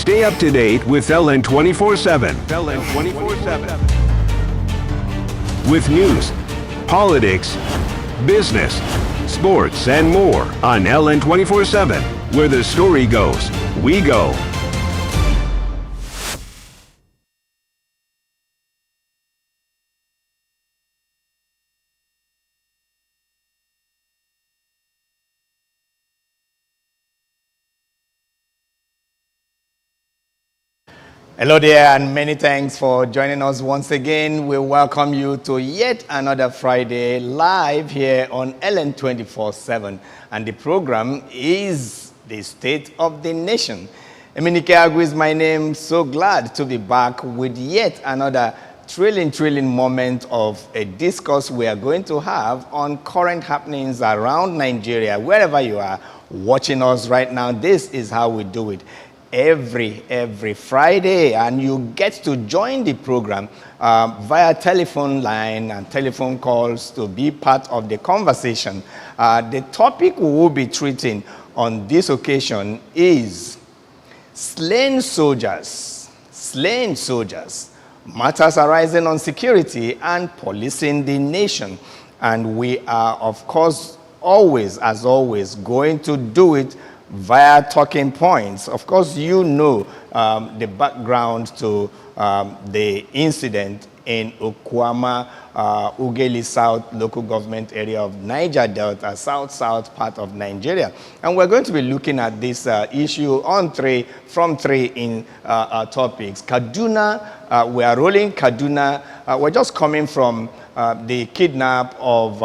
Stay up to date with LN 24/7. LN 24/7. With news, politics, business, sports, and more on LN 24/7. Where the story goes, we go. Hello there, and many thanks for joining us once again. We welcome you to yet another Friday live here on LN 24/7, and the program is the State of the Nation. Eminike Agwu is my name. So glad to be back with yet another thrilling moment of a discourse we are going to have on current happenings around Nigeria. Wherever you are watching us right now, this is how we do it. Every Friday, and you get to join the program via telephone line and telephone calls to be part of the conversation. The topic we will be treating on this occasion is slain soldiers, matters arising on security and policing the nation. And we are, of course, as always, going to do it via talking points. Of course, you know the background to the incident in Okuama, Ughelli South local government area of Niger Delta, south part of Nigeria. And we're going to be looking at this issue from three topics. Kaduna, we are rolling Kaduna. We're just coming from the kidnap of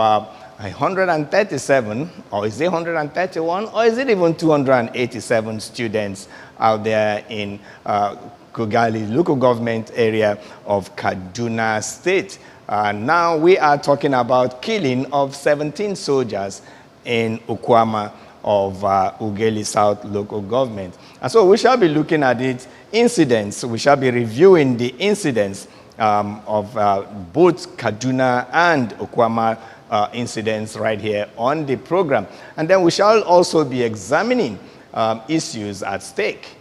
137, or is it 131, or is it even 287 students out there in Kugali local government area of Kaduna State. Now we are talking about killing of 17 soldiers in Okuama of Ughelli South local government. And so we shall be looking at it, incidents. We shall be reviewing the incidents of both Kaduna and Okuama incidents right here on the program. And then we shall also be examining issues at stake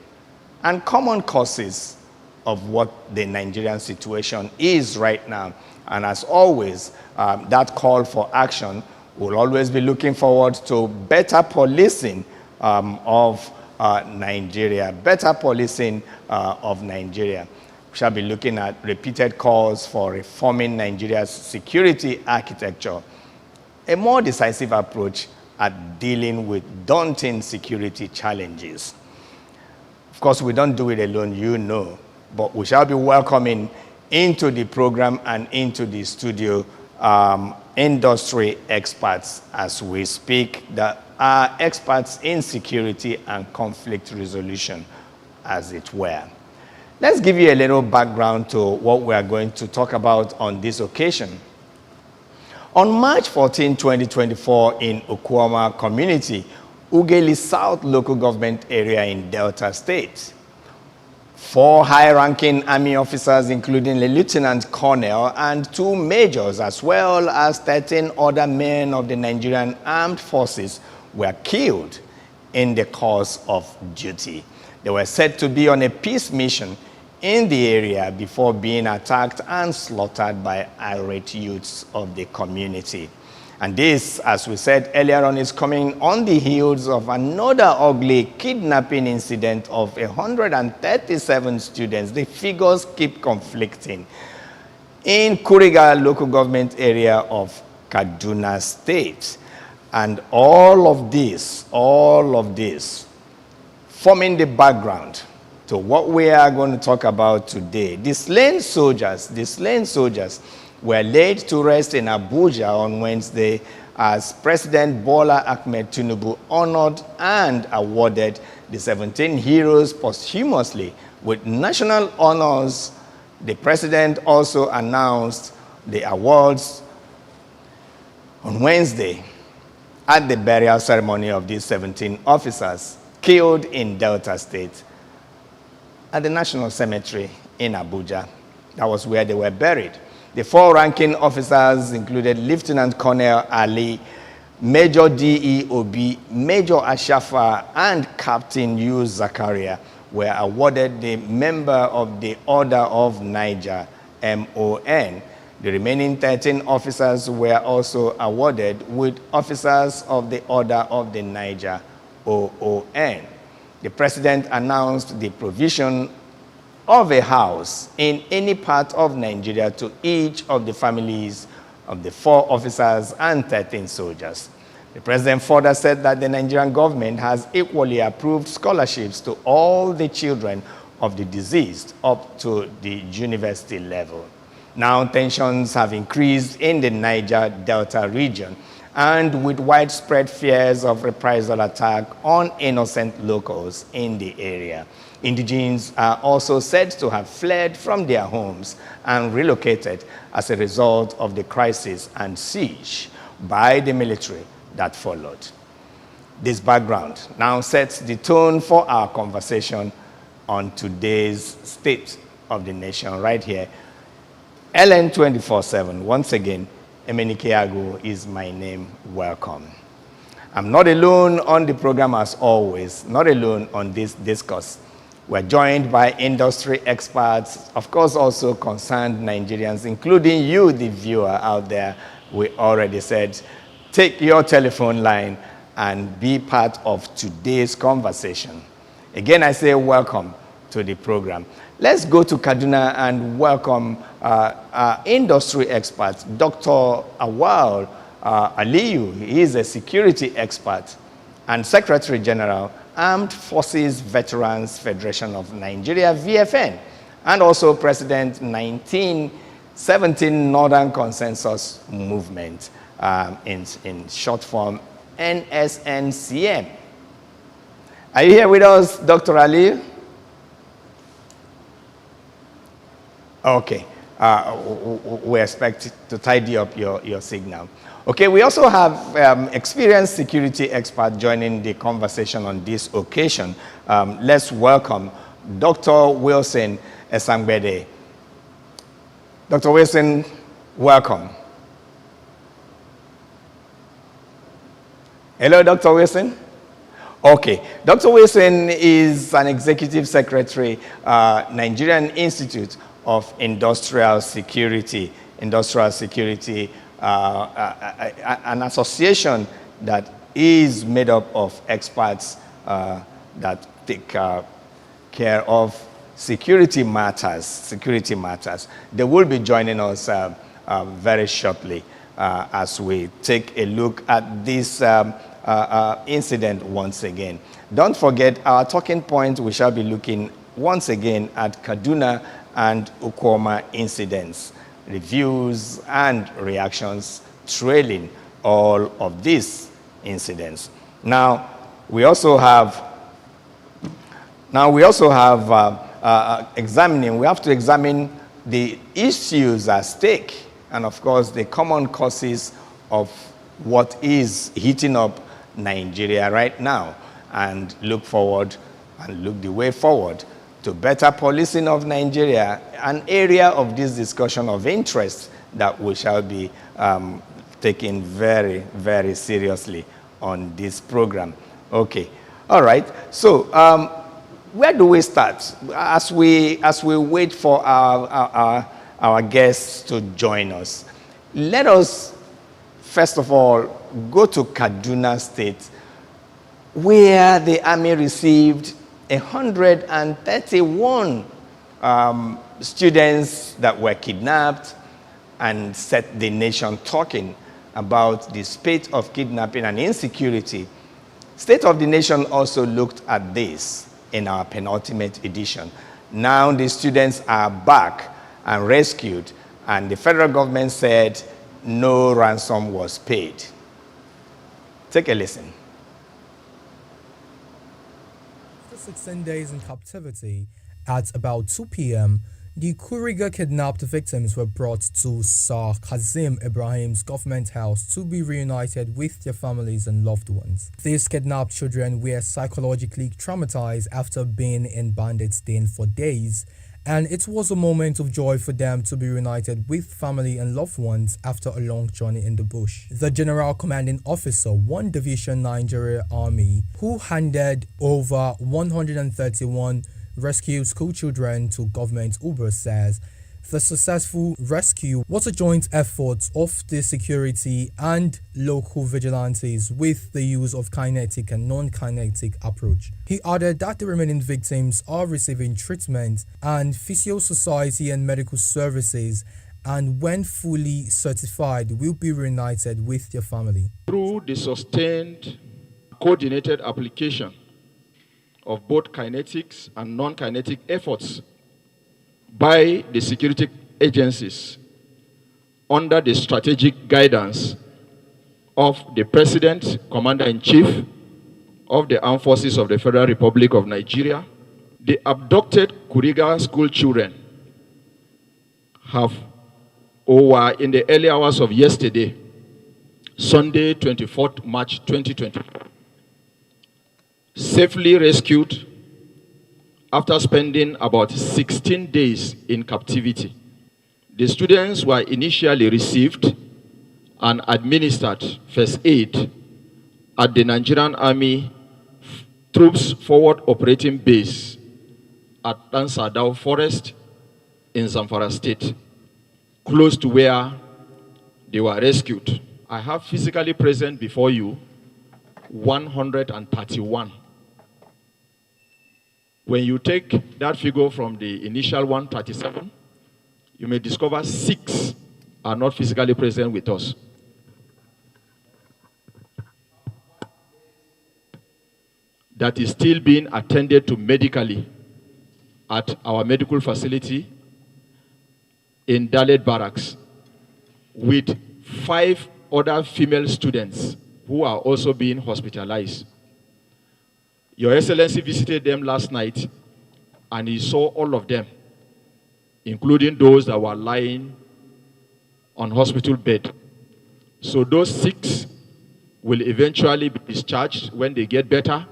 and common causes of what the Nigerian situation is right now. And as always, that call for action will always be looking forward to better policing of Nigeria, better policing of Nigeria. We shall be looking at repeated calls for reforming Nigeria's security architecture, a more decisive approach at dealing with daunting security challenges. Of course, we don't do it alone, you know, but we shall be welcoming into the program and into the studio industry experts as we speak that are experts in security and conflict resolution, as it were. Let's give you a little background to what we are going to talk about on this occasion. On March 14, 2024, in Okuama community, Ughelli South local government area in Delta State, 4 high-ranking army officers, including a lieutenant colonel and 2 majors, as well as 13 other men of the Nigerian Armed Forces, were killed in the course of duty. They were said to be on a peace mission in the area before being attacked and slaughtered by irate youths of the community. And this, as we said earlier on, is coming on the heels of another ugly kidnapping incident of 137 students. The figures keep conflicting in Kuriga local government area of Kaduna State. And all of this forming the background to what we are going to talk about today. The slain soldiers were laid to rest in Abuja on Wednesday as President Bola Ahmed Tinubu honored and awarded the 17 heroes posthumously with national honors. The president also announced the awards on Wednesday at the burial ceremony of these 17 officers killed in Delta State at the National Cemetery in Abuja. That was where they were buried. The 4 ranking officers included Lieutenant Colonel Ali, Major D.E. Obi, Major Ashafa, and Captain U. Zakaria, were awarded the Member of the Order of Niger, MON. The remaining 13 officers were also awarded with Officers of the Order of the Niger, OON. The President announced the provision of a house in any part of Nigeria to each of the families of the 4 officers and 13 soldiers. The President further said that the Nigerian government has equally approved scholarships to all the children of the deceased up to the university level. Now tensions have increased in the Niger Delta region, and with widespread fears of reprisal attack on innocent locals in the area. Indigenes are also said to have fled from their homes and relocated as a result of the crisis and siege by the military that followed. This background now sets the tone for our conversation on today's State of the Nation right here. LN 24/7, once again, Emenike Agu is my name. Welcome. I'm not alone on the program as always, not alone on this discourse. We're joined by industry experts, of course also concerned Nigerians, including you, the viewer out there. We already said, take your telephone line and be part of today's conversation. Again, I say welcome to the program. Let's go to Kaduna and welcome our industry expert, Dr. Awal Aliyu. He is a security expert and Secretary General, Armed Forces Veterans Federation of Nigeria, VFN, and also President 1917 Northern Consensus Movement, in short form, NSNCM. Are you here with us, Dr. Aliyu? Okay, we expect to tidy up your signal. Okay, we also have experienced security expert joining the conversation on this occasion. Let's welcome Dr. Wilson Esangbede. Dr. Wilson, welcome. Hello, Dr. Wilson. Okay, Dr. Wilson is an executive secretary, Nigerian Institute of Industrial Security, an association that is made up of experts that take care of security matters. They will be joining us very shortly as we take a look at this incident once again. Don't forget our talking point. We shall be looking once again at Kaduna and Ukoma incidents, reviews and reactions trailing all of these incidents. Now we also have examining. We have to examine the issues at stake, and of course the common causes of what is heating up Nigeria right now, and look forward and look the way forward to better policing of Nigeria, an area of this discussion of interest that we shall be taking very, very seriously on this program. Okay, all right. So where do we start as we wait for our guests to join us? Let us first of all go to Kaduna State, where the army received 131 students that were kidnapped and set the nation talking about the spate of kidnapping and insecurity. State of the Nation also looked at this in our penultimate edition. Now the students are back and rescued, and the federal government said no ransom was paid. Take a listen. After 16 days in captivity, at about 2 p.m., the Kuriga kidnapped victims were brought to Sir Kazim Ibrahim's government house to be reunited with their families and loved ones. These kidnapped children were psychologically traumatized after being in bandits' den for days, and it was a moment of joy for them to be reunited with family and loved ones after a long journey in the bush. The General Commanding Officer, 1 Division Nigeria Army, who handed over 131 rescued school children to government Uber, says the successful rescue was a joint effort of the security and local vigilantes with the use of kinetic and non-kinetic approach. He added that the remaining victims are receiving treatment and physio-society and medical services, and when fully certified will be reunited with their family. Through the sustained coordinated application of both kinetics and non-kinetic efforts by the security agencies under the strategic guidance of the President, Commander-in-Chief of the Armed Forces of the Federal Republic of Nigeria, the abducted Kuriga school children were in the early hours of yesterday, Sunday, 24th March 2020, safely rescued after spending about 16 days in captivity. The students were initially received and administered first aid at the Nigerian Army Troops Forward Operating Base at Dansadao Forest in Zamfara State, close to where they were rescued. I have physically present before you 131. When you take that figure from the initial 137, you may discover 6 are not physically present with us. That is still being attended to medically at our medical facility in Dalet Barracks, with 5 other female students who are also being hospitalized. Your Excellency visited them last night, and he saw all of them, including those that were lying on hospital bed. So those 6 will eventually be discharged when they get better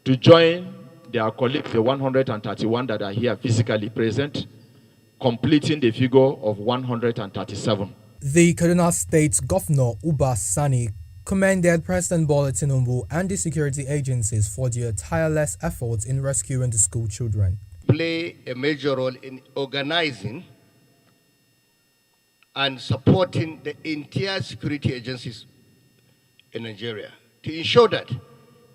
to join their colleagues, the 131 that are here physically present, completing the figure of 137. The Kaduna State Governor Uba Sani commended President Bola Tinubu and the security agencies for their tireless efforts in rescuing the school children. Play a major role in organizing and supporting the entire security agencies in Nigeria to ensure that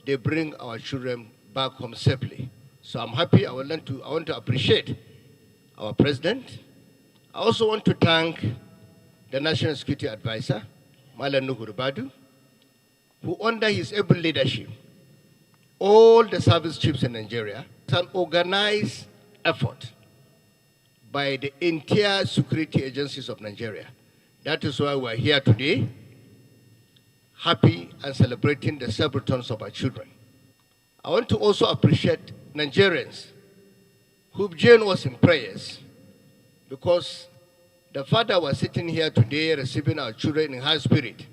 they bring our children back home safely. So I'm happy. I want to appreciate our president. I also want to thank the National Security Advisor, Malam Nuhu Ribadu, who under his able leadership, all the service chiefs in Nigeria, it's an organized effort by the entire security agencies of Nigeria. That is why we're here today, happy and celebrating the safe returns of our children. I want to also appreciate Nigerians who joined us in prayers, because the father was sitting here today receiving our children in high spirit.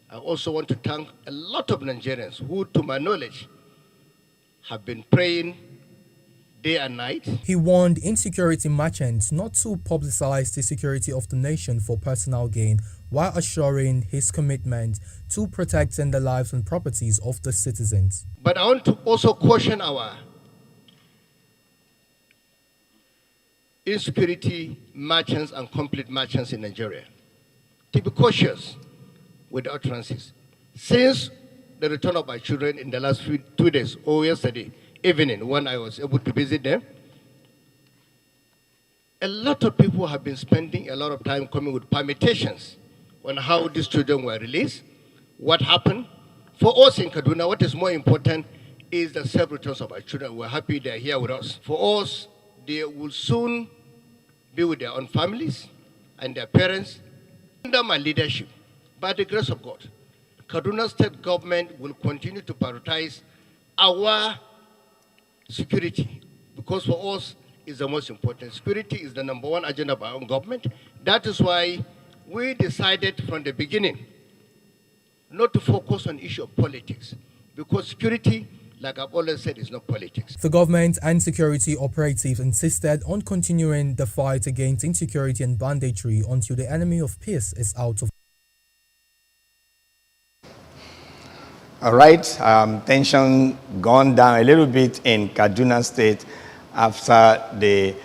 I also want to thank a lot of Nigerians who, to my knowledge, have been praying day and night. He warned insecurity merchants not to publicize the security of the nation for personal gain, while assuring his commitment to protecting the lives and properties of the citizens. But I want to also caution our insecurity merchants and complete merchants in Nigeria to be cautious with the utterances. Since the return of my children in the last 2 days, or yesterday evening when I was able to visit them, a lot of people have been spending a lot of time coming with permutations on how these children were released, what happened. For us in Kaduna, what is more important is the safe returns of our children. We're happy they're here with us. For us, they will soon be with their own families and their parents. Under my leadership, by the grace of God, Kaduna State government will continue to prioritize our security, because for us is the most important. Security is the #1 agenda of our own government. That is why we decided from the beginning not to focus on issue of politics, because security, like I've always said, is not politics. The government and security operatives insisted on continuing the fight against insecurity and banditry until the enemy of peace is out of All right, tension gone down a little bit in Kaduna State after the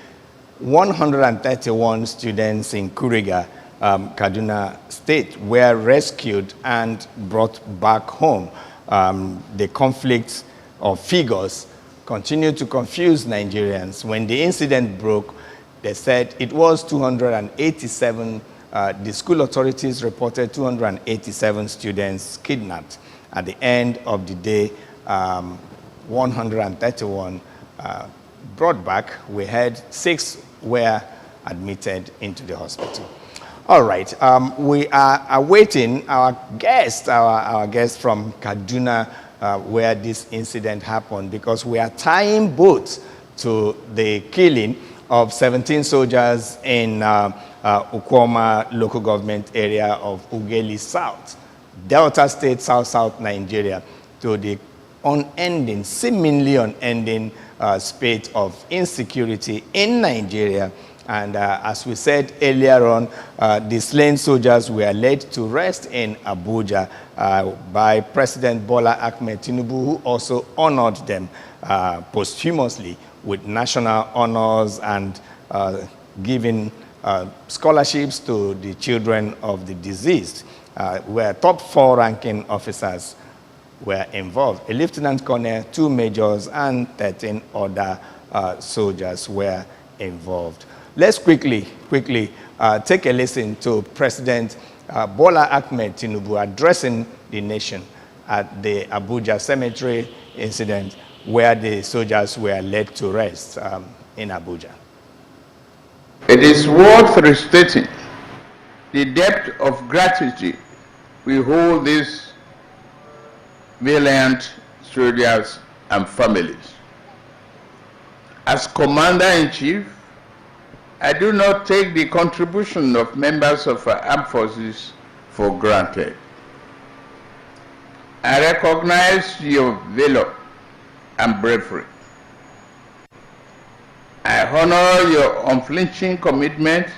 131 students in Kuriga, Kaduna State, were rescued and brought back home. The conflict of figures continued to confuse Nigerians. When the incident broke, they said it was 287. The school authorities reported 287 students kidnapped. At the end of the day, 131 brought back. We had 6 were admitted into the hospital. All right, we are awaiting our guest from Kaduna, where this incident happened, because we are tying both to the killing of 17 soldiers in Ukoma local government area of Ugeli South, Delta State, South Nigeria, to the seemingly unending spate of insecurity in Nigeria. And as we said earlier on, the slain soldiers were laid to rest in Abuja by President Bola Ahmed Tinubu, who also honored them posthumously with national honors and giving scholarships to the children of the deceased, where top 4 ranking officers were involved. A lieutenant colonel, 2 majors, and 13 other soldiers were involved. Let's quickly take a listen to President Bola Ahmed Tinubu addressing the nation at the Abuja cemetery incident, where the soldiers were laid to rest in Abuja. It is worth restating the depth of gratitude we hold these valiant soldiers and families. As Commander-in-Chief, I do not take the contribution of members of our armed forces for granted. I recognize your valor and bravery. I honor your unflinching commitment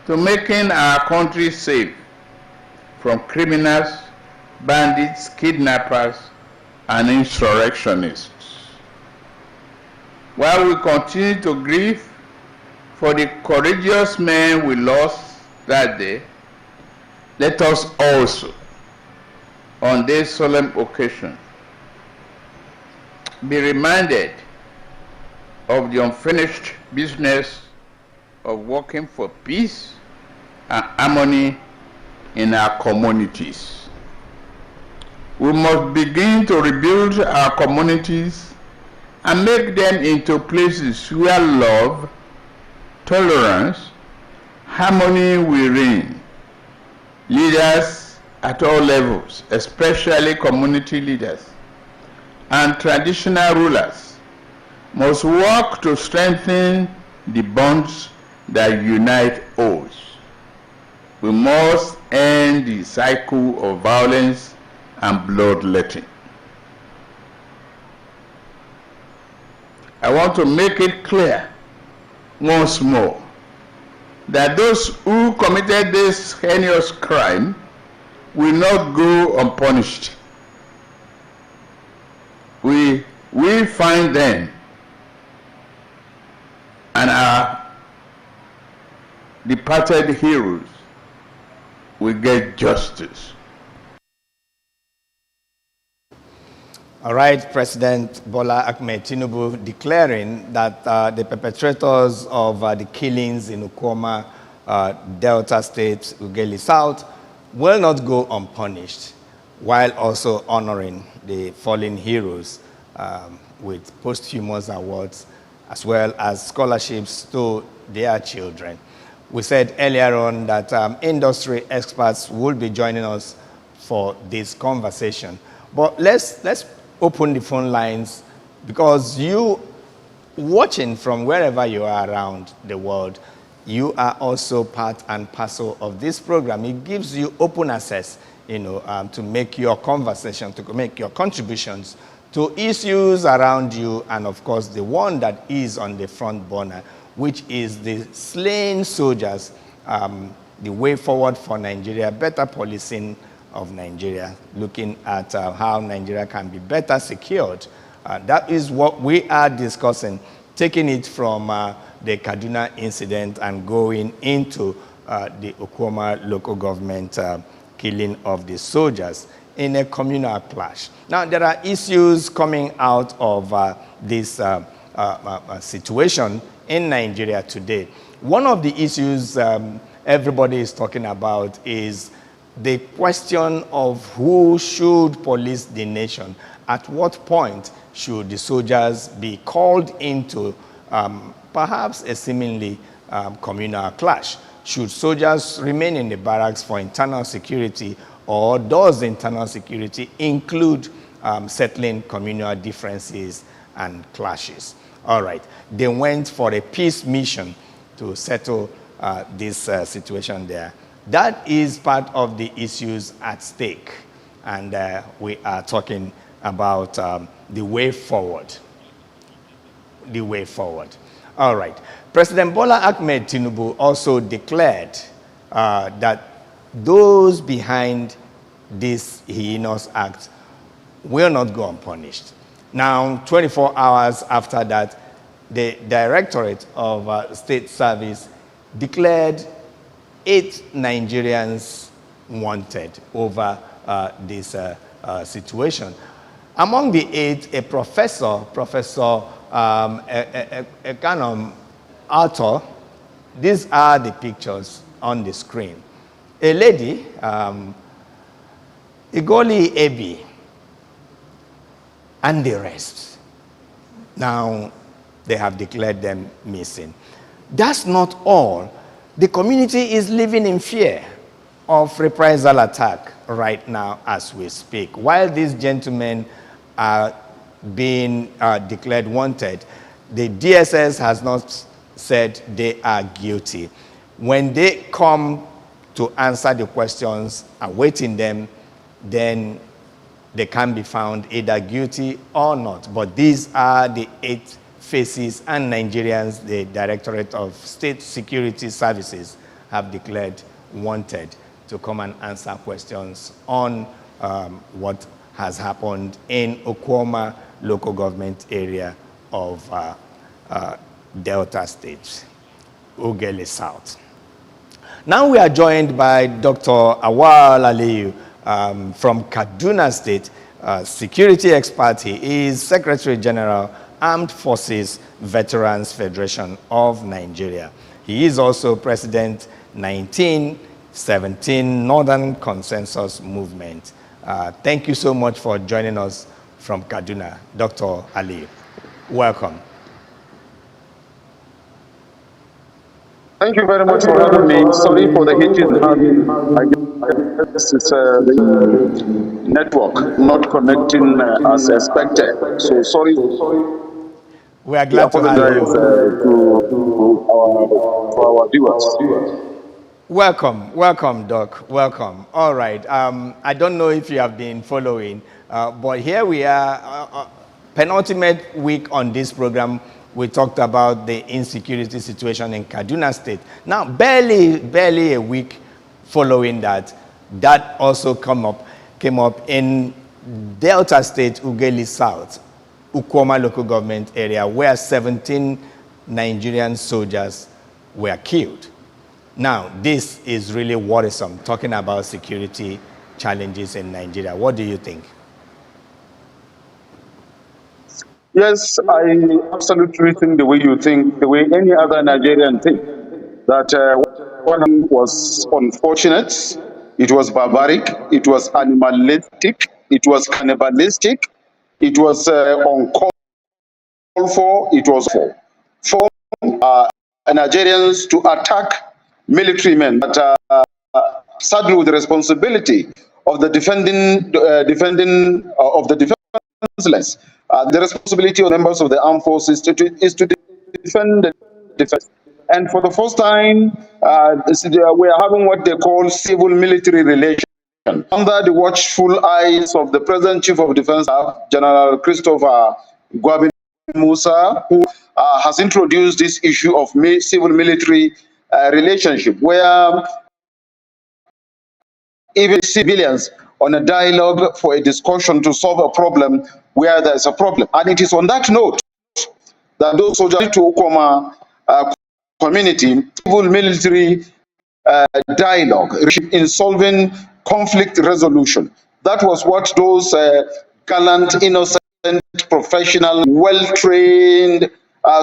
to making our country safe from criminals, bandits, kidnappers, and insurrectionists. While we continue to grieve for the courageous men we lost that day, let us also, on this solemn occasion, be reminded of the unfinished business of working for peace and harmony in our communities. We must begin to rebuild our communities and make them into places where love, tolerance, harmony will reign. Leaders at all levels, especially community leaders and traditional rulers, must work to strengthen the bonds that unite us. We must end the cycle of violence and bloodletting. I want to make it clear once more that those who committed this heinous crime will not go unpunished. We will find them, and our departed heroes will get justice. All right, President Bola Ahmed Tinubu declaring that the perpetrators of the killings in Ukoma, Delta State, Ugeli South, will not go unpunished, while also honoring the fallen heroes with posthumous awards, as well as scholarships to their children. We said earlier on that industry experts will be joining us for this conversation. But let's open the phone lines, because you, watching from wherever you are around the world, you are also part and parcel of this program. It gives you open access, to make your conversation, to make your contributions to issues around you, and of course the one that is on the front burner, which is the slain soldiers, the way forward for Nigeria, better policing of Nigeria, looking at how Nigeria can be better secured. That is what we are discussing, taking it from the Kaduna incident and going into the Okwama local government killing of the soldiers in a communal clash. Now, there are issues coming out of this situation in Nigeria today. One of the issues everybody is talking about is the question of who should police the nation. At what point should the soldiers be called into perhaps a seemingly communal clash? Should soldiers remain in the barracks for internal security, or does internal security include settling communal differences and clashes? All right, they went for a peace mission to settle this situation there. That is part of the issues at stake, and we are talking about the way forward. The way forward. All right. President Bola Ahmed Tinubu also declared that those behind this heinous act will not go unpunished. Now, 24 hours after that, the Directorate of State Service declared 8 Nigerians wanted over this situation. Among the 8, a professor, a kind of author. These are the pictures on the screen. A lady, Igoli Ebi, and the rest. Now, they have declared them missing. That's not all. The community is living in fear of reprisal attack right now as we speak. While these gentlemen are being declared wanted, the DSS has not said they are guilty. When they come to answer the questions awaiting them, then they can be found either guilty or not. But these are the 8 faces and Nigerians the Directorate of State Security Services have declared wanted to come and answer questions on what has happened in Okwama local government area of Delta State, Ughelli South. Now we are joined by Dr. Awal Aliyu from Kaduna State, security expert. He is Secretary General, Armed Forces Veterans Federation of Nigeria. He is also President 1917 Northern Consensus Movement. Thank you so much for joining us from Kaduna, Dr. Ali. Welcome. Thank you very much for having me. Sorry for the hitches. I guess it's the network not connecting as expected. So sorry. We are glad to have you. To our viewers. Welcome, welcome, Doc. Welcome. All right. I don't know if you have been following, but here we are, penultimate week on this program. We talked about the insecurity situation in Kaduna State. Now, barely a week following that, that also came up in Delta State, Ughelli South, Okwama local government area, where 17 Nigerian soldiers were killed. Now, this is really worrisome, talking about security challenges in Nigeria. What do you think? Yes, I absolutely think the way you think, the way any other Nigerian think, that what happened was unfortunate, it was barbaric, it was animalistic, it was cannibalistic, it was uncalled for, it was for Nigerians to attack military men that are saddled with the responsibility of the defending of the defenseless. The responsibility of members of the armed forces is to defend the defense. And for the first time, we are having what they call civil-military relations under the watchful eyes of the present Chief of Defense Staff, General Christopher Gwabin Musa, who has introduced this issue of civil-military relationship, where even civilians on a dialogue for a discussion to solve a problem where there's a problem. And it is on that note that those soldiers to Okoma community, civil military dialogue in solving conflict resolution. That was what those gallant, innocent, professional, well-trained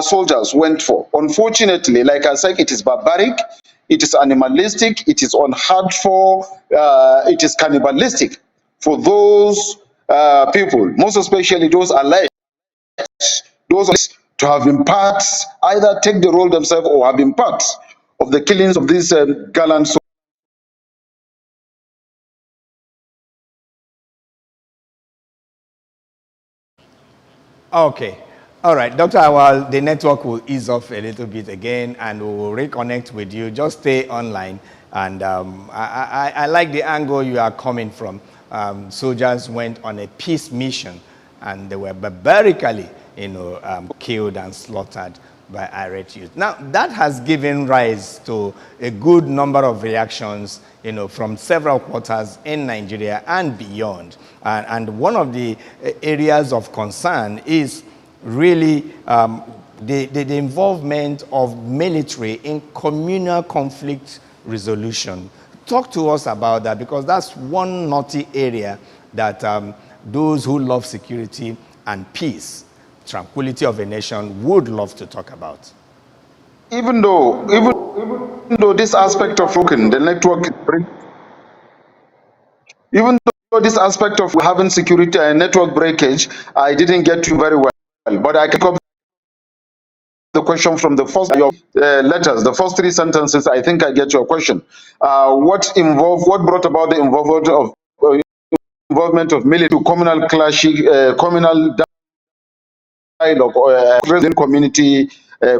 soldiers went for. Unfortunately, like I said, it is barbaric, it is animalistic, it is unheard for, it is cannibalistic for those people, most especially those alleged, those to have been parts, either take the role themselves or have been parts of the killings of these gallant soldiers. Okay. All right, Dr. Awal, the network will ease off a little bit again and we will reconnect with you. Just stay online. And I like the angle you are coming from. Soldiers went on a peace mission and they were barbarically, killed and slaughtered by irate youth. Now, that has given rise to a good number of reactions, from several quarters in Nigeria and beyond. And one of the areas of concern is really the involvement of military in communal conflict resolution. Talk to us about that, because that's one naughty area that those who love security and peace, tranquility of a nation, would love to talk about. Even though this aspect of the network, even though this aspect of having security and network breakage, I didn't get to very well, but I can copy the question from the first letters, the first three sentences. I think I get your question. What brought about the involvement of military to communal clashing, communal dialogue, or community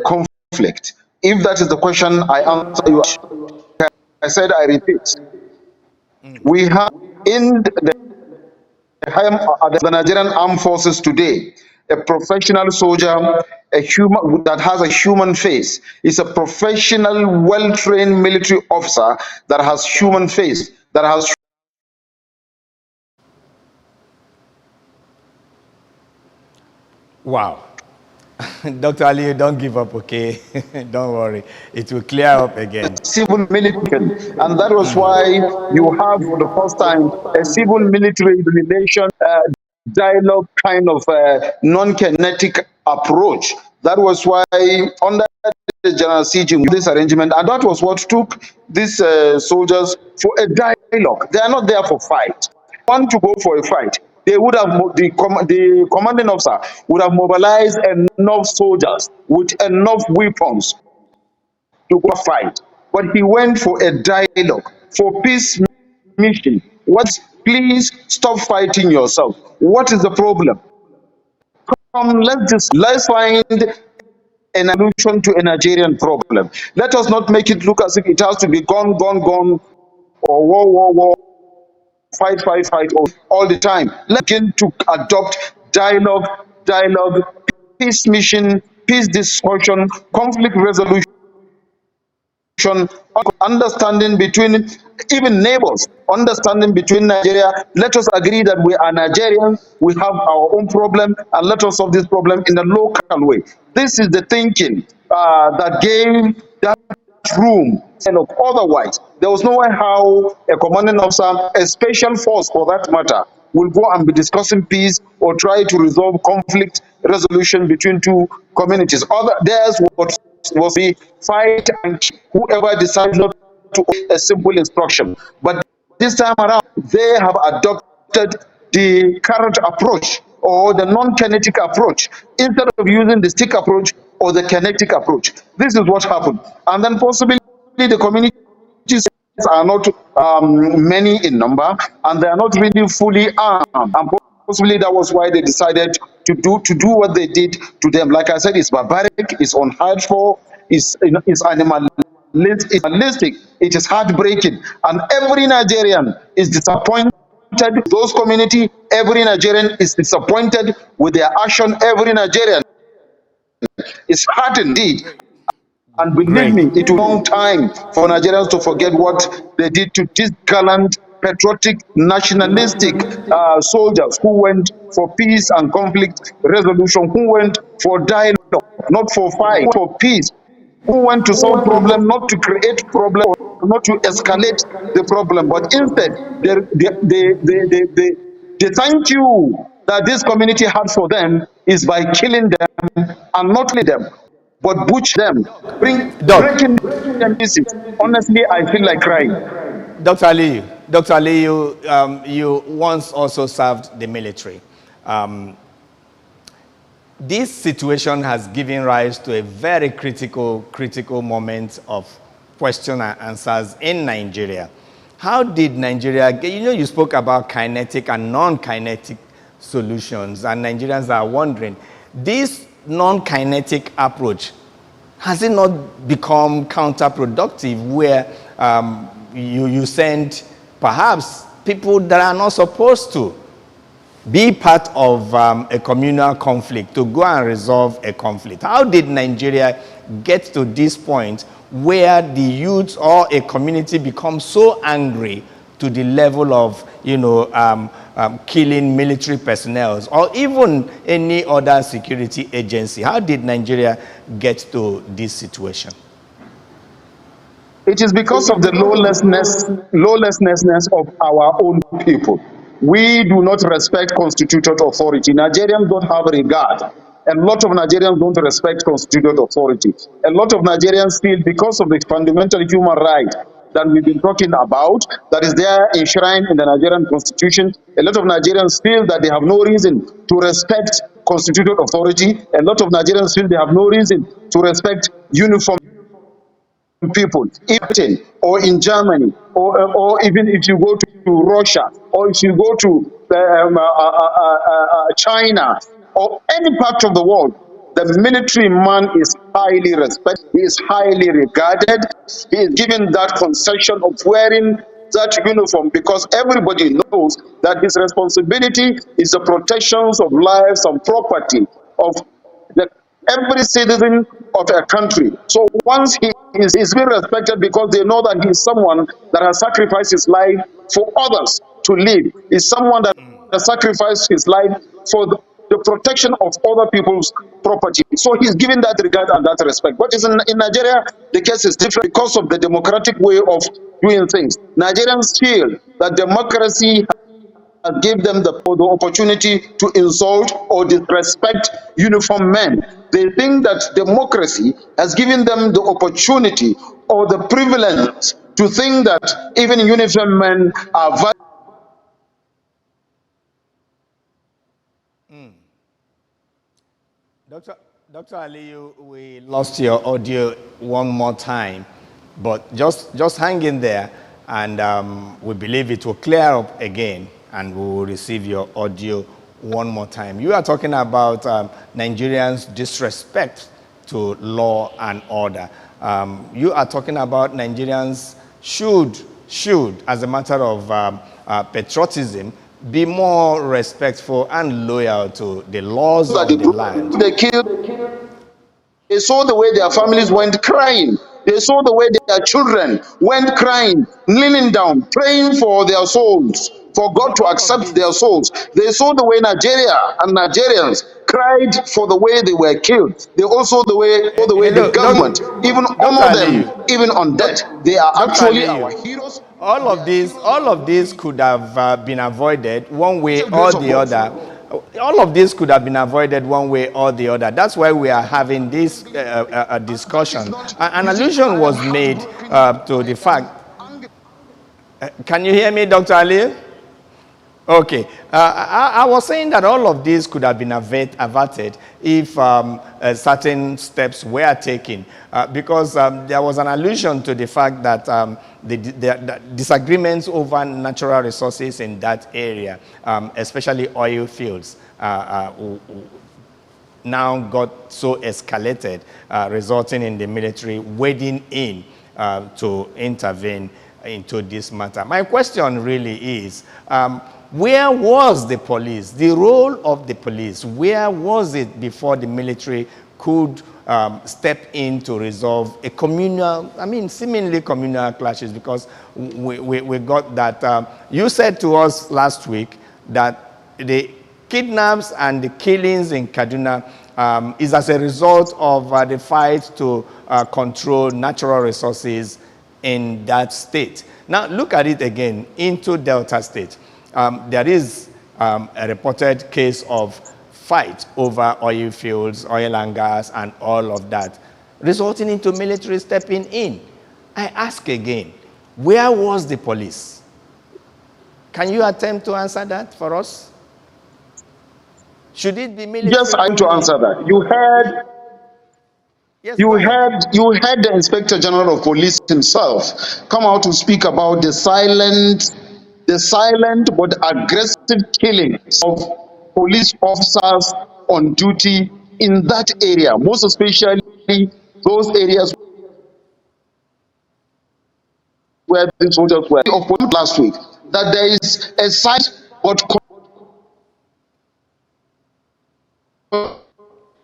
conflict? If that is the question, I answer you. I said, I repeat, we have in the Nigerian Armed Forces today a professional soldier, a human that has a human face. Is a professional, well-trained military officer that has human face, that has. Wow. Dr. Ali, don't give up, okay? Don't worry. It will clear up again. Civil military. And that was why you have, for the first time, a civil military relation dialogue kind of non-kinetic approach. That was why under the General CG, this arrangement, and that was what took these soldiers for a dialogue. They are not there for fight. Want to go for a fight, they would have, the commanding officer would have mobilized enough soldiers with enough weapons to go fight. But he went for a dialogue, for peace mission. Please stop fighting yourself. What is the problem? Come, let's find an solution to a Nigerian problem. Let us not make it look as if it has to be gone, or war, fight all the time. Let's begin to adopt dialogue, peace mission, peace discussion, conflict resolution, understanding between even neighbors, understanding between Nigeria. Let us agree that we are Nigerians, we have our own problem, and let us solve this problem in a local way. This is the thinking that gave that room. And otherwise, there was no way how a commanding officer, a special force for that matter, will go and be discussing peace or try to resolve conflict resolution between two communities. Theirs was the fight and whoever decides not to obey a simple instruction. But this time around, they have adopted the current approach or the non-kinetic approach instead of using the stick approach or the kinetic approach. This is what happened. And then possibly the communities are not many in number and they are not really fully armed. And possibly that was why they decided to do what they did to them. Like I said, it's barbaric, it's unheard for, it's animalistic, it is heartbreaking. And every Nigerian is disappointed. Those community, every Nigerian is disappointed with their action. Every Nigerian is hurt indeed. And believe me, it will be a long time for Nigerians to forget what they did to this gallant patriotic, nationalistic soldiers who went for peace and conflict resolution, who went for dialogue, not for fight, for peace, who went to solve problem, not to create problem, not to escalate the problem, but instead the thank you that this community had for them is by killing them and not killing them, but butch them, Doc, breaking them pieces. Honestly, I feel like crying. Dr. Ali, you once also served the military. This situation has given rise to a very critical moment of question and answers in Nigeria. How did Nigeria get, you spoke about kinetic and non-kinetic solutions, and Nigerians are wondering, this non-kinetic approach, has it not become counterproductive where you send perhaps people that are not supposed to be part of a communal conflict to go and resolve a conflict? How did Nigeria get to this point where the youth or a community becomes so angry to the level of, killing military personnel or even any other security agency? How did Nigeria get to this situation? It is because of the lawlessness of our own people. We do not respect constituted authority. Nigerians don't have regard. A lot of Nigerians don't respect constituted authority. A lot of Nigerians feel, because of the fundamental human right that we've been talking about, that is there enshrined in the Nigerian constitution, a lot of Nigerians feel that they have no reason to respect constituted authority. A lot of Nigerians feel they have no reason to respect uniform people, even or in Germany, or even if you go to Russia, or if you go to China, or any part of the world, the military man is highly respected, he is highly regarded, he is given that concession of wearing that uniform, because everybody knows that his responsibility is the protections of lives and property of every citizen of a country. So once he is being respected, because they know that he is someone that has sacrificed his life for others to live, is someone that has sacrificed his life for the protection of other people's property. So he's given that regard and that respect. But in Nigeria, the case is different because of the democratic way of doing things. Nigerians feel that democracy give them the opportunity to insult or disrespect uniformed men. They think that democracy has given them the opportunity or the privilege to think that even uniformed men are valuable. Dr. Ali, we lost your audio one more time, but just hang in there, and we believe it will clear up again, and we will receive your audio one more time. You are talking about Nigerians' disrespect to law and order. You are talking about Nigerians should, as a matter of patriotism, be more respectful and loyal to the laws of the land. They killed. They saw the way their families went crying. They saw the way their children went crying, kneeling down, praying for their souls, for God to accept their souls. They saw the way Nigeria and Nigerians cried for the way they were killed. They also the way the government even honor them, even on death. They are actually our heroes. All of this could have been avoided one way or the other. All of this could have been avoided one way or the other. That's why we are having this discussion. An allusion was made to the fact. Can you hear me, Dr. Ali? Okay. I was saying that all of this could have been averted if certain steps were taken, because there was an allusion to the fact that the disagreements over natural resources in that area, especially oil fields, now got so escalated, resulting in the military wading in to intervene into this matter. My question really is, where was the police? The role of the police, where was it before the military could step in to resolve a communal, seemingly communal clashes, because we got that. You said to us last week that the kidnaps and the killings in Kaduna is as a result of the fight to control natural resources in that state. Now, look at it again into Delta State. There is a reported case of fight over oil fields, oil and gas, and all of that, resulting into military stepping in. I ask again, where was the police? Can you attempt to answer that for us? Should it be military? Yes, I'm to answer that. Yes, go ahead. You heard the Inspector General of Police himself come out to speak about the silent but aggressive killing of police officers on duty in that area, most especially those areas where the soldiers were of last week. That there is a silent but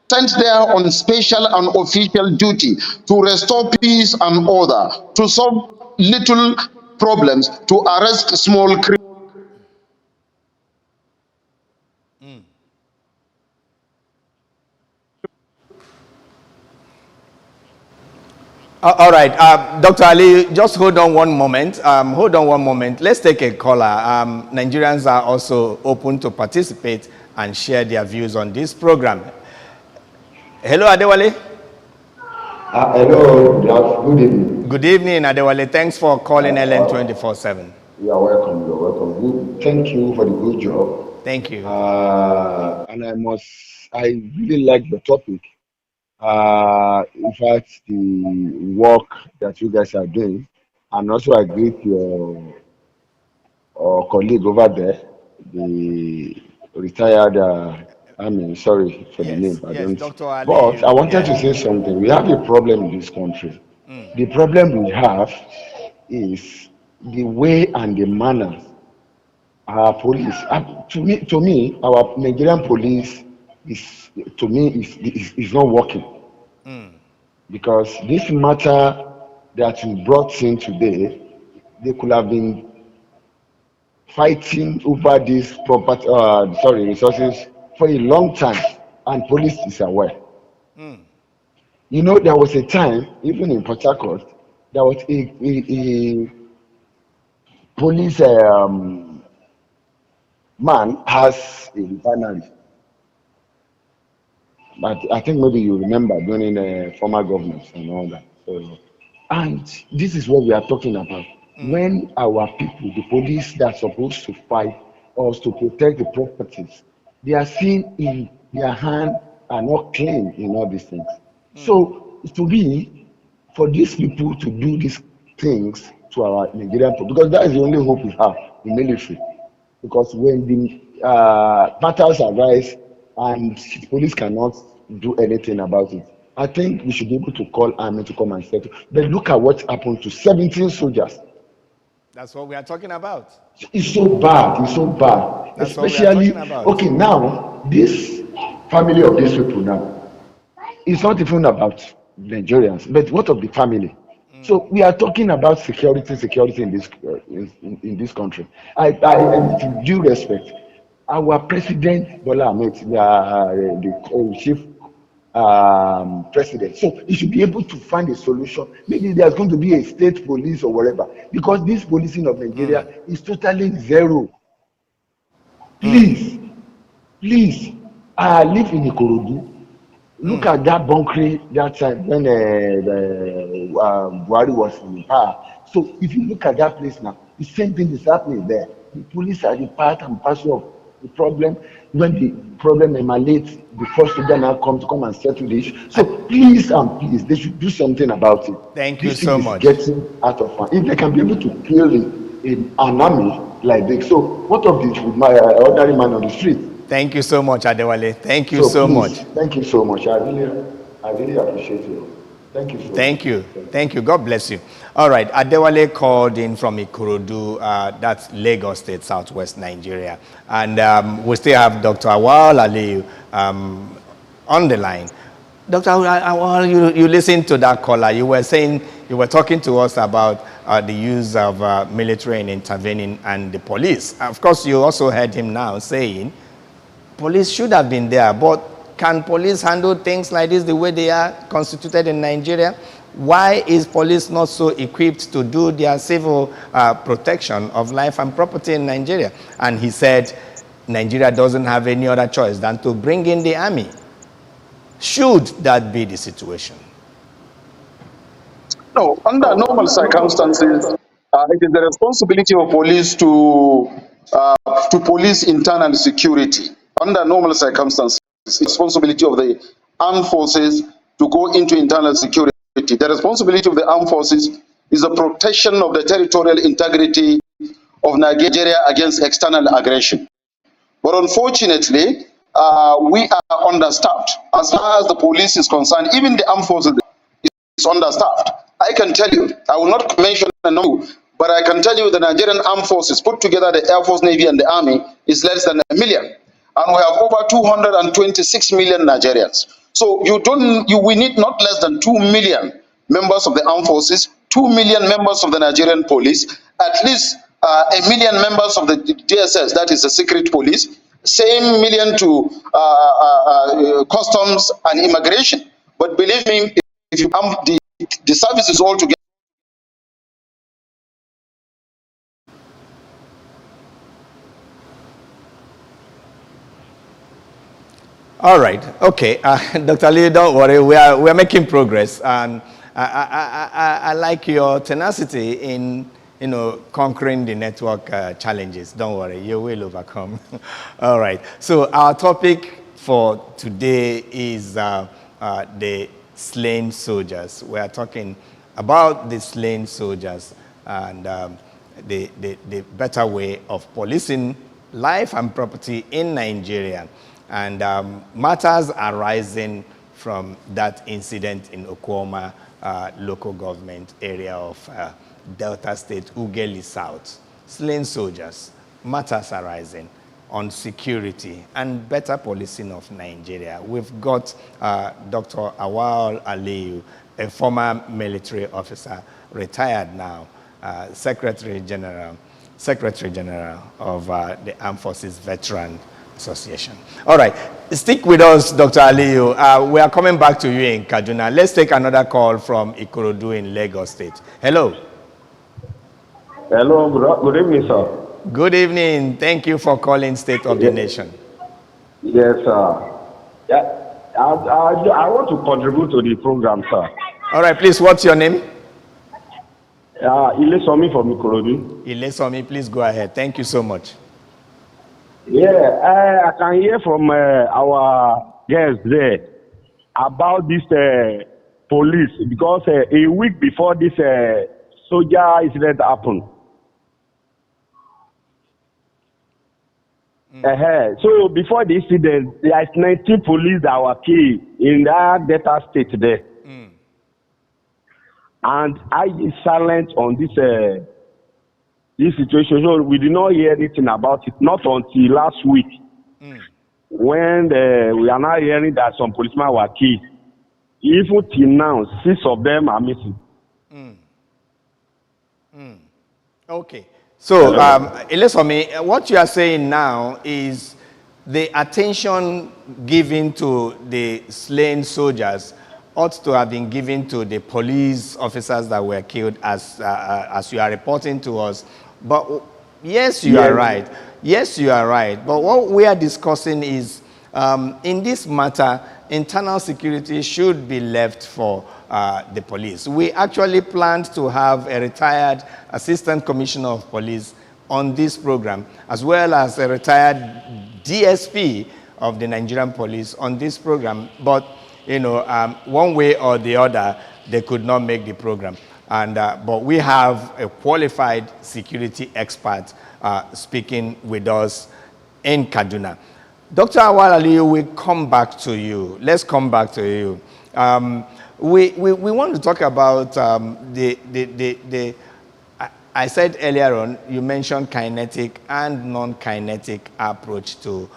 sent there on special and official duty to restore peace and order, to solve little problems, to arrest small criminals. All right, Dr. Ali, just hold on one moment. Let's take a caller. Nigerians are also open to participate and share their views on this program. Hello, Adewale. Hello, good evening. Good evening, Adewale. Thanks for calling LN 24/7. You are welcome. You're welcome. Good. Thank you for the good job. Thank you. And I really like the topic. In fact, the work that you guys are doing, and also I greet your colleague over there, the retired. Sorry for the name. I don't. Dr. Ali. But I wanted to say something. We have a problem in this country. The problem we have is the way and the manners our police. To me, our Nigerian police is not working. Because this matter that you brought in today, they could have been fighting over these resources for a long time, and police is aware. You know, there was a time, even in Port Harcourt, there was a police man has a refinery. But I think maybe you remember during the former governments and all that. So, and this is what we are talking about. When our people, the police that are supposed to fight or to protect the properties, they are seen in their hand are not clean in all these things. So to me, for these people to do these things to our Nigerian people, because that is the only hope we have in military. Because when the battles arise and police cannot do anything about it, I think we should be able to call army to come and settle. But look at what happened to 17 soldiers. That's what we are talking about. It's so bad. It's so bad. That's Especially, what we are talking about. okay, now, this family of these people now, it's not even about Nigerians, but what of the family? So we are talking about security in this in this country. I with due respect, our president Bola Ahmed, the chief president, so he should be able to find a solution. Maybe there's going to be a state police or whatever, because this policing of Nigeria is totally zero. Please, I live in Ikorodu. Look at that bunkering that time when Buhari was in power. So if you look at that place now, the same thing is happening there. The police are the part and parcel of the problem. When the problem emanates, the first soldier now come and settle the issue. So please, they should do something about it. Thank you this so thing much. Is getting out of hand. If they can be able to kill an army like this, so what of this with my ordinary man on the street? Thank you so much, Adewale. Thank you so please, much. Thank you so much. I really appreciate you. Thank you so much. Thank you. God bless you. All right. Adewale called in from Ikorodu, that's Lagos State, Southwest Nigeria. And we still have Dr. Awal Aliyu on the line. Dr. While you listened to that caller, you were saying, you were talking to us about the use of military in intervening and the police. Of course, you also heard him now saying, police should have been there, but can police handle things like this the way they are constituted in Nigeria? Why is police not so equipped to do their civil protection of life and property in Nigeria? And he said, Nigeria doesn't have any other choice than to bring in the army. Should that be the situation? No, under normal circumstances, it is the responsibility of police to police internal security. Under normal circumstances, it's the responsibility of the armed forces to go into internal security. The responsibility of the armed forces is the protection of the territorial integrity of Nigeria against external aggression. But unfortunately, we are understaffed. As far as the police is concerned, even the armed forces is understaffed. I can tell you, I will not mention a number, but I can tell you the Nigerian armed forces, put together the Air Force, Navy, and the Army, is less than 1 million. And we have over 226 million Nigerians. So we need not less than 2 million members of the armed forces, 2 million members of the Nigerian police, at least 1 million members of the DSS, that is the secret police, same million to customs and immigration. But believe me, if you the services all together. All right. Okay. Dr. Lee, don't worry. We are making progress. And I like your tenacity in conquering the network challenges. Don't worry. You will overcome. All right. So our topic for today is the slain soldiers. We are talking about the slain soldiers and the better way of policing life and property in Nigeria. And matters arising from that incident in Okwama local government area of Delta State, Ughelli South. Slain soldiers, matters arising on security and better policing of Nigeria. We've got Dr. Awal Aliyu, a former military officer, retired now, Secretary General of the Armed Forces Veteran Association. All right, stick with us, Dr. Aliyu. We are coming back to you in Kaduna. Let's take another call from Ikorodu in Lagos State. Hello. Hello, good evening, sir. Good evening. Thank you for calling State of the Nation. Yes, sir. Yeah, I want to contribute to the program, sir. All right, please, what's your name? Ilesomi from Ikorodu. Ilesomi, please go ahead. Thank you so much. Yeah, I can hear from our guests there about this police, because a week before this soldier incident happened. So before the incident, there is 19 police that were killed in that Delta State there. And I is silent on this situation. So we did not hear anything about it, not until last week, when we are now hearing that some policemen were killed. Even till now, 6 of them are missing. Okay. So, Ilesomi, what you are saying now is the attention given to the slain soldiers ought to have been given to the police officers that were killed, as you are reporting to us. But yes, you are right. Yes, you are right. But what we are discussing is, in this matter, internal security should be left for the police. We actually planned to have a retired Assistant Commissioner of Police on this program, as well as a retired DSP of the Nigerian Police on this program. But, one way or the other, they could not make the program. And, but we have a qualified security expert speaking with us in Kaduna. Dr. Awal Aliyu, we come back to you. Let's come back to you. We want to talk about I said earlier on, you mentioned kinetic and non-kinetic approach to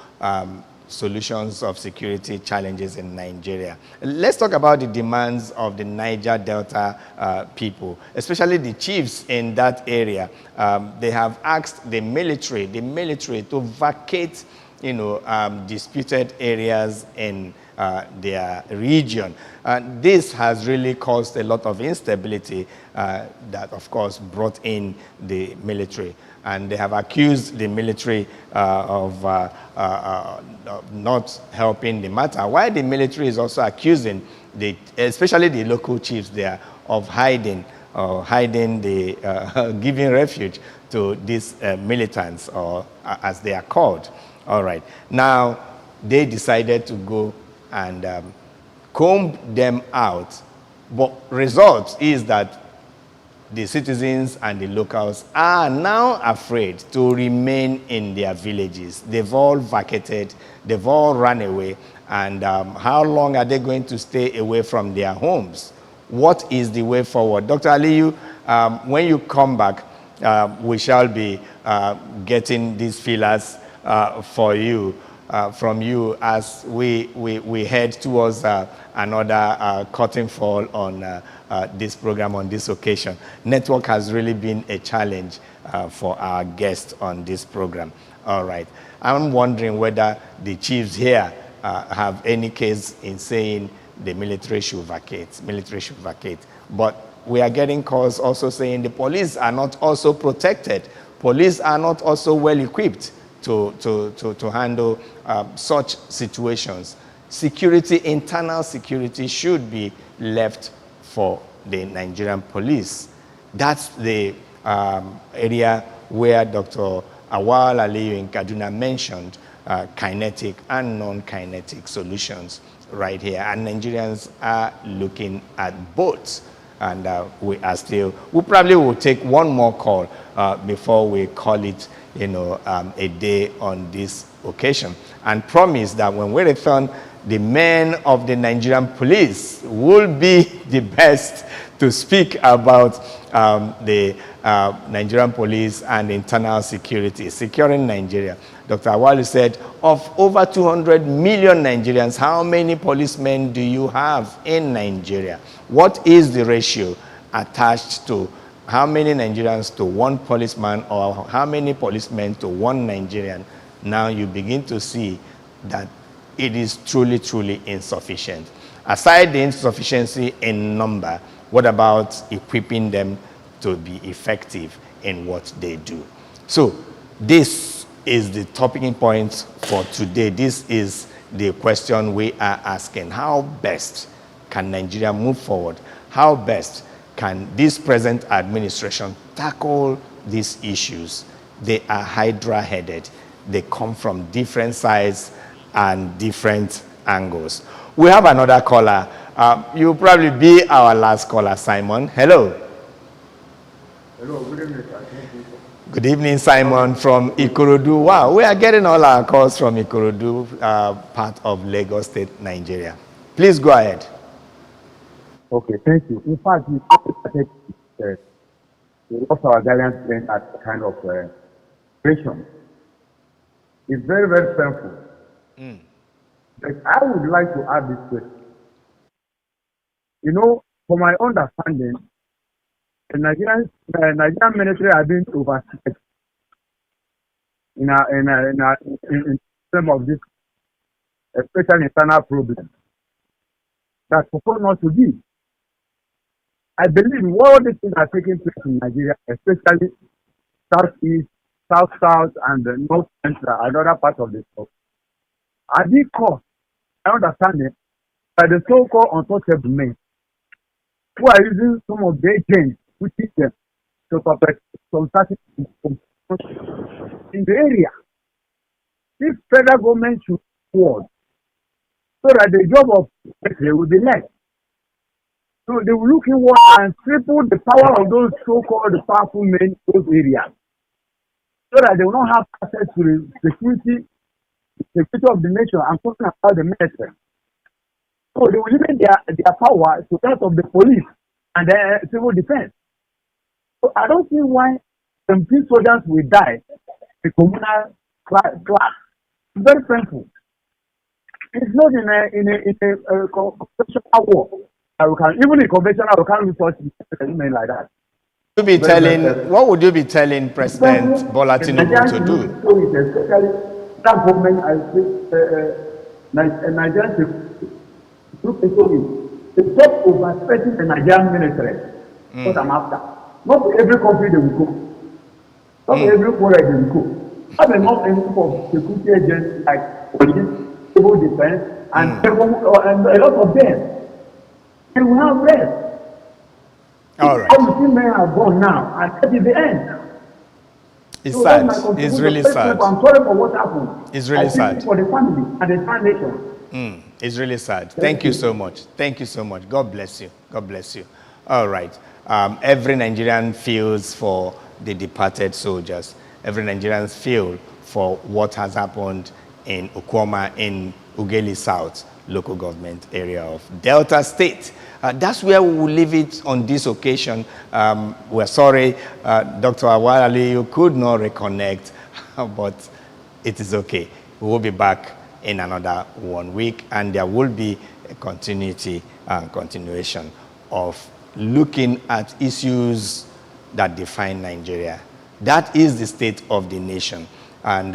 solutions of security challenges in Nigeria. Let's talk about the demands of the Niger Delta people, especially the chiefs in that area. They have asked the military to vacate, disputed areas in their region. This has really caused a lot of instability that, of course, brought in the military. And they have accused the military of not helping the matter. While the military is also accusing, especially the local chiefs there, of hiding the giving refuge to these militants, or as they are called. All right. Now, they decided to go and comb them out. But result is that the citizens and the locals are now afraid to remain in their villages. They've all vacated, they've all run away, and how long are they going to stay away from their homes? What is the way forward? Dr. Aliyu, when you come back, we shall be getting these feelers for you, from you, as we head towards another curtain fall on this program on this occasion. Network has really been a challenge for our guests on this program. All right. I'm wondering whether the chiefs here have any case in saying the military should vacate. But we are getting calls also saying the police are not also protected. Police are not also well equipped to handle such situations. Internal security should be left for the Nigerian police. That's the area where Dr. Awal Aliyu in Kaduna mentioned kinetic and non-kinetic solutions right here. And Nigerians are looking at both. And we probably will take one more call before we call it, a day on this occasion. And promise that when we return, the men of the Nigerian police will be the best to speak about the Nigerian police and internal security, securing Nigeria. Dr. Awalu said, of over 200 million Nigerians, how many policemen do you have in Nigeria? What is the ratio attached to how many Nigerians to one policeman, or how many policemen to one Nigerian? Now you begin to see that it is truly, truly insufficient. Aside the insufficiency in number, what about equipping them to be effective in what they do? So this is the talking point for today. This is the question we are asking. How best can Nigeria move forward? How best can this present administration tackle these issues? They are hydra-headed. They come from different sides and different angles. We have another caller. You'll probably be our last caller, Simon. Hello. Hello, good evening, sir. Good evening, Simon from Ikorodu. Wow, we are getting all our calls from Ikorodu, part of Lagos State, Nigeria. Please go ahead. Okay, thank you. In fact, we lost our guidance then at a kind of question. It's very, very painful. But I would like to add this question. For my understanding, the Nigerian military have been overseas in terms of this, especially internal problem that's supposed not to be. I believe all these things are taking place in Nigeria, especially southeast, south, and the north central and other parts of the south. Are they caused, I understand it, by the so-called untouchable men who are using some of their agents, which is them, to perpetrate some certain in the area. This federal government should forward so that the job of military will be less. So they will look inward and triple the power of those so-called powerful men in those areas, so that they will not have access to the security of the nation. I'm talking about the military. So they will limit their power to that of the police and the civil defense. So I don't see why some few soldiers will die in the communal class. It's very painful. It's not in a conventional war. Even in conventional, we can't report email like that. What would you be telling President Bola Tinubu to do? Especially that government, I think, Nigerian they stop overstretching the Nigerian military. What I'm after. Not to every country they will go. Not to every forest they will go. Have enough of security agents like police, civil defense, and a lot of them. They will have rest. All right. All the things men are gone now, and that is the end. It's sad. It's really sad. I'm sorry for what happened. It's really sad. For the family and the entire nation. It's really sad. Thank you so much. Thank you so much. God bless you. God bless you. All right. Every Nigerian feels for the departed soldiers. Every Nigerian feels for what has happened in Ukwama in Ughelli South local government area of Delta State. That's where we will leave it on this occasion. We're sorry, Dr. Awalali, you could not reconnect, but it is okay. We will be back in another 1 week, and there will be a continuity and continuation of looking at issues that define Nigeria. That is the state of the nation. And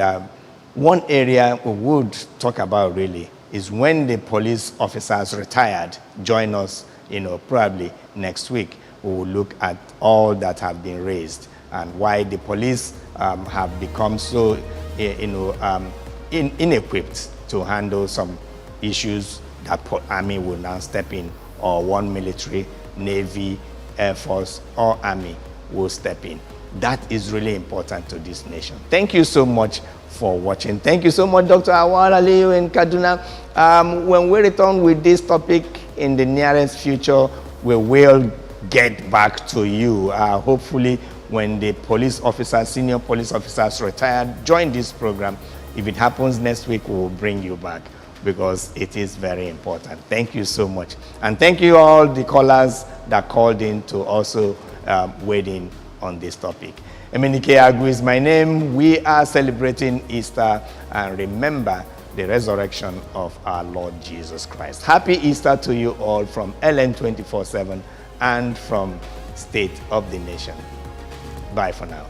one area we would talk about really is when the police officers retired, join us, probably next week. We will look at all that have been raised and why the police have become so, inequipped to handle some issues that army will now step in, or one military, navy, air force, or army will step in. That is really important to this nation. Thank you so much for watching. Thank you so much, Dr. Awalali in Kaduna. When we return with this topic in the nearest future, we will get back to you. Hopefully, when the police officers, senior police officers retired, join this program. If it happens next week, we will bring you back because it is very important. Thank you so much. And thank you all the callers that called in to also weigh in on this topic. Emenike Agu is my name. We are celebrating Easter, and remember the resurrection of our Lord Jesus Christ. Happy Easter to you all from LN 24/7 and from State of the Nation. Bye for now.